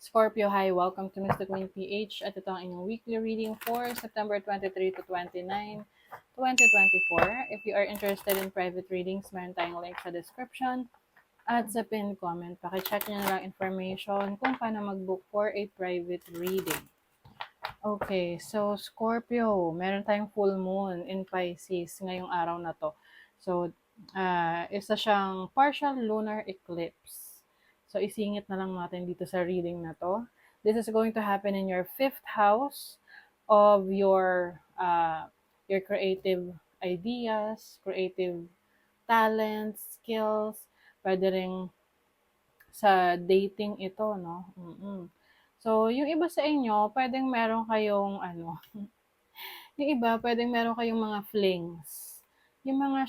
Scorpio, hi! Welcome to Miss the Queen PH at ito ang inyong weekly reading for September 23 to 29, 2024. If you are interested in private readings, meron tayong link sa description at sa pinned comment. Pakicheck nyo na lang information kung paano mag-book for a private reading. Okay, so Scorpio, meron tayong full moon in Pisces ngayong araw na to. So, isa siyang partial lunar eclipse. So, isingit na lang natin dito sa reading na to. This is going to happen in your 5th house of your creative ideas, creative talents, skills. Pwede rin sa dating ito, no? So, yung iba sa inyo, pwedeng meron kayong yung iba, pwedeng meron kayong mga flings. Yung mga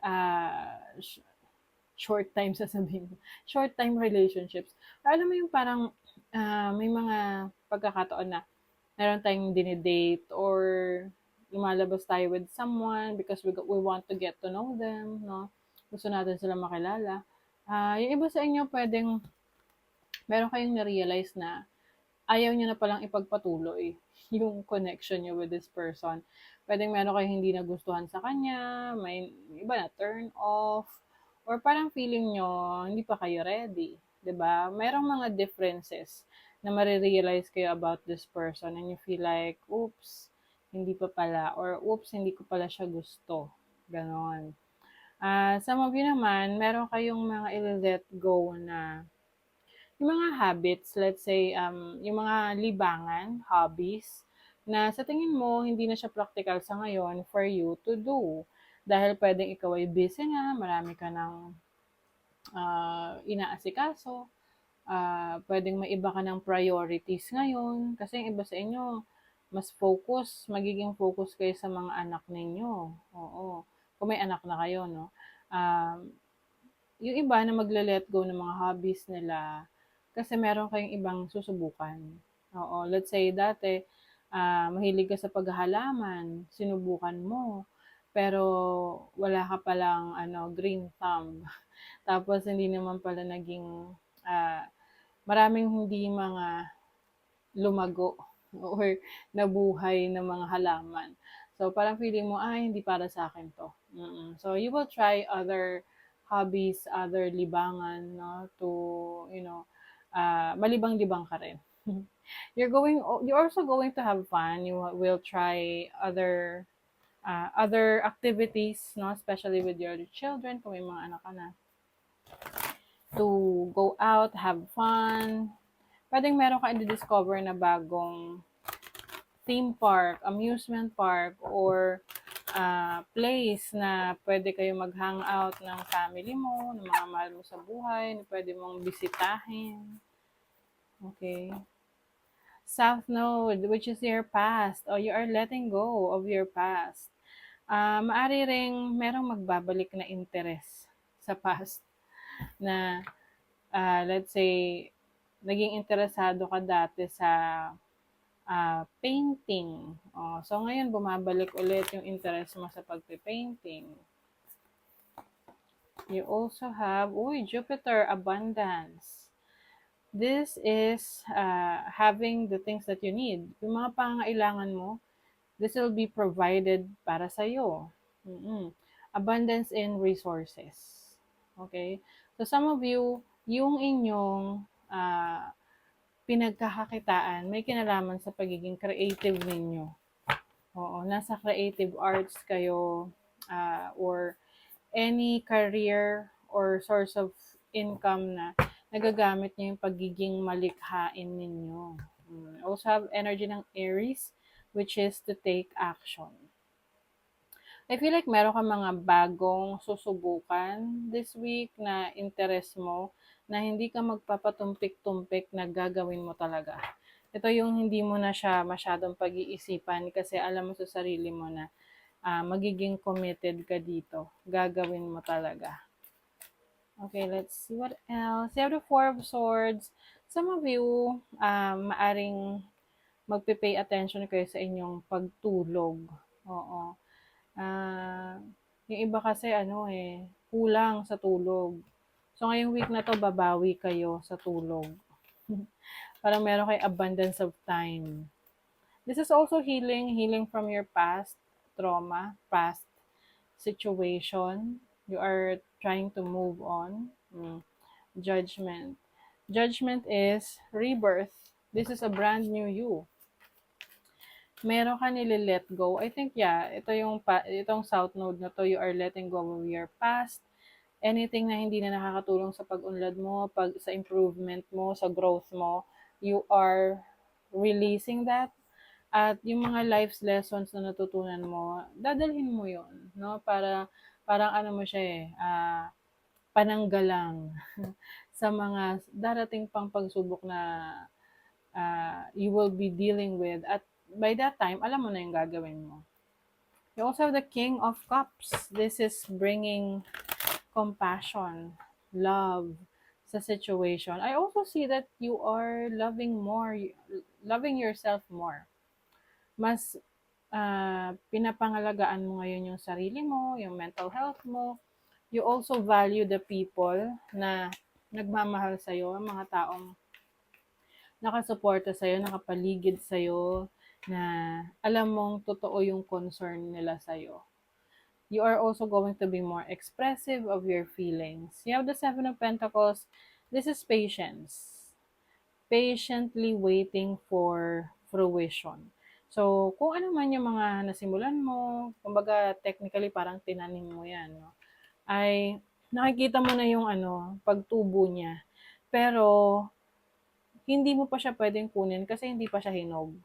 uh, sh- short time sasabihin ko. Short time relationships. Alam mo yung parang may mga pagkakataon na meron tayong dinidate or lumalabas tayo with someone because we want to get to know them, no? Gusto natin sila makilala. Yung iba sa inyo pwedeng meron kayong na-realize na ayaw niyo na palang ipagpatuloy yung connection niyo with this person. Pwedeng meron kayong hindi nagustuhan sa kanya, may iba na turn off, or parang feeling nyo hindi pa kayo ready. 'Di ba? Merong mga differences na marirealize kayo about this person and you feel like, oops, hindi pa pala, or oops, hindi ko pala siya gusto. Ganon. Some of you naman, meron kayong mga i-let go na yung mga habits, let's say, yung mga libangan, hobbies, na sa tingin mo, hindi na siya practical sa ngayon for you to do. Dahil pwedeng ikaw ay busy na, marami ka ng inaasikaso, pwedeng may iba ka ng priorities ngayon, kasi yung iba sa inyo, mas magiging focus kayo sa mga anak ninyo. Oo. Kung may anak na kayo, no? Um, yung iba na magle-let go ng mga hobbies nila kasi meron kayong ibang susubukan. Oo, let's say dati, mahilig ka sa paghahalaman, sinubukan mo, pero wala ka palang green thumb. Tapos hindi naman pala naging ah, maraming hindi mga lumago or nabuhay ng mga halaman. So parang feeling mo, ay, hindi para sa akin to. So you will try other hobbies, other libangan, no, to, malibang-libang ka rin. You're also going to have fun. You will try other activities, no, especially with your children, kung may mga anak ka na, to go out, have fun. Pwedeng meron ka i-discover na bagong theme park, amusement park, or place na pwede kayo mag-hangout ng family mo, ng mga mahal mo sa buhay, na pwede mong bisitahin. Okay. South Node, which is your past, or you are letting go of your past. Maari ring merong magbabalik na interest sa past na, let's say, naging interesado ka dati sa painting. So ngayon, bumabalik ulit yung interest mo sa pagpe-painting. You also have, Jupiter, abundance. This is having the things that you need. Yung mga pangangailangan mo, this will be provided para sa'yo. Abundance in resources. Okay? So some of you, yung inyong pinagkakakitaan may kinalaman sa pagiging creative ninyo. Oo, nasa creative arts kayo, or any career or source of income na nagagamit niyo yung pagiging malikhain ninyo. Also have energy ng Aries, which is to take action. I feel like meron ka mga bagong susubukan this week na interest mo na hindi ka magpapatumpik-tumpik na gagawin mo talaga. Ito yung hindi mo na siya masyadong pag-iisipan kasi alam mo sa sarili mo na magiging committed ka dito. Gagawin mo talaga. Okay, let's see what else. You have the Four of Swords. Some of you, maaring magpe-pay attention kayo sa inyong pagtulog. Oo. Yung iba kasi kulang sa tulog. So ngayong week na to babawi kayo sa tulog. Parang meron kayo abundance of time. This is also healing from your past trauma, past situation. You are trying to move on. Judgment. Judgment is rebirth. This is a brand new you. Meron ka nili-let go. I think, yeah, itong South Node na to, you are letting go of your past. Anything na hindi na nakakatulong sa pag-unlad mo, sa improvement mo, sa growth mo, you are releasing that. At yung mga life's lessons na natutunan mo, dadalhin mo yon, no? Parang ano mo siya pananggalang sa mga darating pang pagsubok na you will be dealing with. At by that time, alam mo na yung gagawin mo. You also have the King of Cups. This is bringing compassion, love sa situation. I also see that you are loving yourself more. Mas pinapangalagaan mo ngayon yung sarili mo, yung mental health mo. You also value the people na nagmamahal sa'yo, mga taong nakasuporta sa'yo, nakapaligid sa'yo, na alam mong totoo yung concern nila sa'yo. You are also going to be more expressive of your feelings. You have the Seven of Pentacles. This is patience. Patiently waiting for fruition. So, kung ano man yung mga nasimulan mo, kumbaga technically parang tinanim mo yan, no? Ay nakikita mo na yung pagtubo niya. Pero hindi mo pa siya pwedeng kunin kasi hindi pa siya hinog.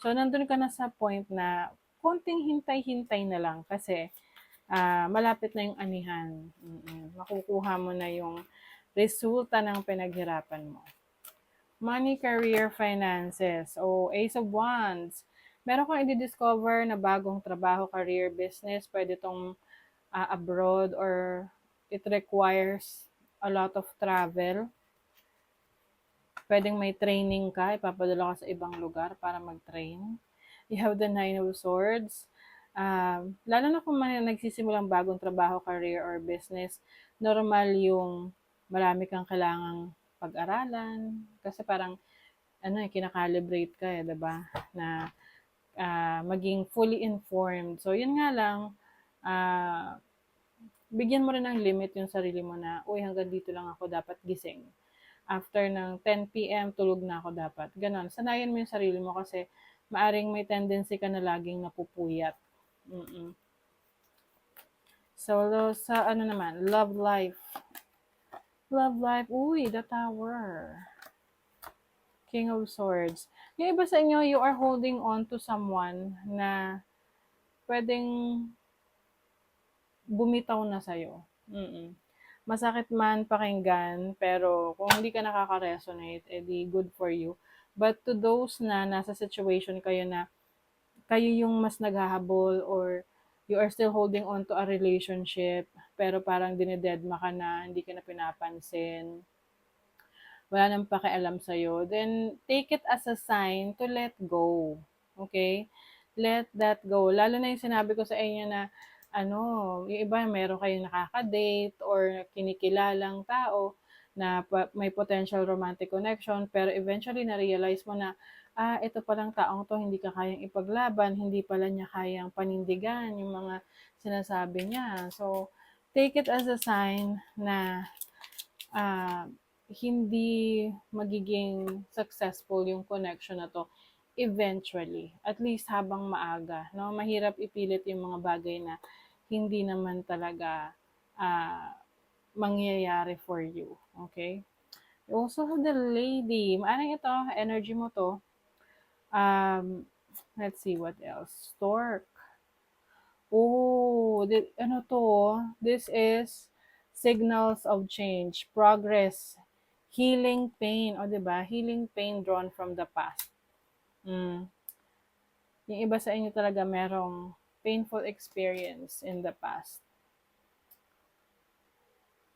So, nandun ka na sa point na konting hintay-hintay na lang kasi malapit na yung anihan. Makukuha mo na yung resulta ng pinaghirapan mo. Money, career, finances. Ace of Wands. Meron kang i-discover na bagong trabaho, career, business. Pwede itong abroad or it requires a lot of travel. Pwedeng may training ka, ipapadala ka sa ibang lugar para mag-train. You have the Nine of Swords. Lalo na kung nagsisimulang bagong trabaho, career, or business, normal yung marami kang kailangang pag-aralan. Kasi parang, kinakalibrate ka diba? Na maging fully informed. So, yun nga lang, bigyan mo rin ng limit yung sarili mo na, uy, hanggang dito lang ako dapat gising. After ng 10 p.m., tulog na ako dapat. Ganon. Sanayin mo yung sarili mo kasi maaring may tendency ka na laging napupuyat. So, sa naman, love life. Love life, uy, the Tower. King of Swords. Yung iba sa inyo, you are holding on to someone na pwedeng bumitaw na sa'yo. Masakit man pakinggan, pero kung hindi ka nakaka-resonate, edi good for you. But to those na nasa situation kayo na kayo yung mas naghahabol or you are still holding on to a relationship, pero parang dinededma ka na, hindi ka na pinapansin, wala nang pakialam sa'yo, then take it as a sign to let go. Okay? Let that go. Lalo na yung sinabi ko sa inyo na yung iba meron kayong nakaka-date or kinikilalang tao na may potential romantic connection, pero eventually na-realize mo na, ito palang taong to hindi ka kayang ipaglaban, hindi pala niya kayang panindigan yung mga sinasabi niya. So, take it as a sign na hindi magiging successful yung connection na to eventually, at least habang maaga, no? Mahirap ipilit yung mga bagay na hindi naman talaga mangyayari for you, okay? Also, the Lady, maaaring ito, energy mo to. Let's see what else. Stork. This is signals of change, progress, healing pain, diba? Healing pain drawn from the past. Yung iba sa inyo talaga merong painful experience in the past.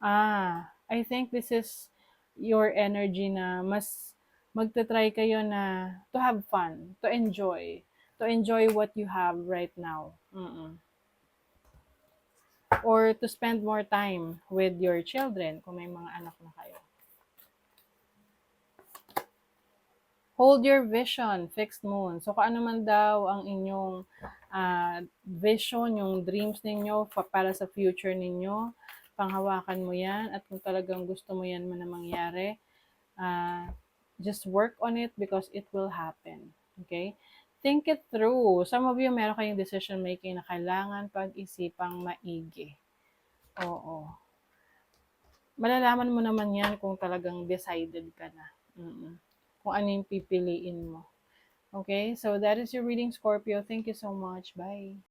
I think this is your energy na mas magta-try kayo na to have fun, to enjoy what you have right now. Or to spend more time with your children kung may mga anak na kayo. Hold your vision, fixed moon. So, kung ano man daw ang inyong vision, yung dreams ninyo para sa future ninyo, panghawakan mo yan. At kung talagang gusto mo yan na mangyari, just work on it because it will happen. Okay? Think it through. Some of you, meron kayong decision making na kailangan pag-isipang maigi. Oo. Malalaman mo naman yan kung talagang decided ka na. Kung ano yung pipiliin mo. Okay? So, that is your reading, Scorpio. Thank you so much. Bye.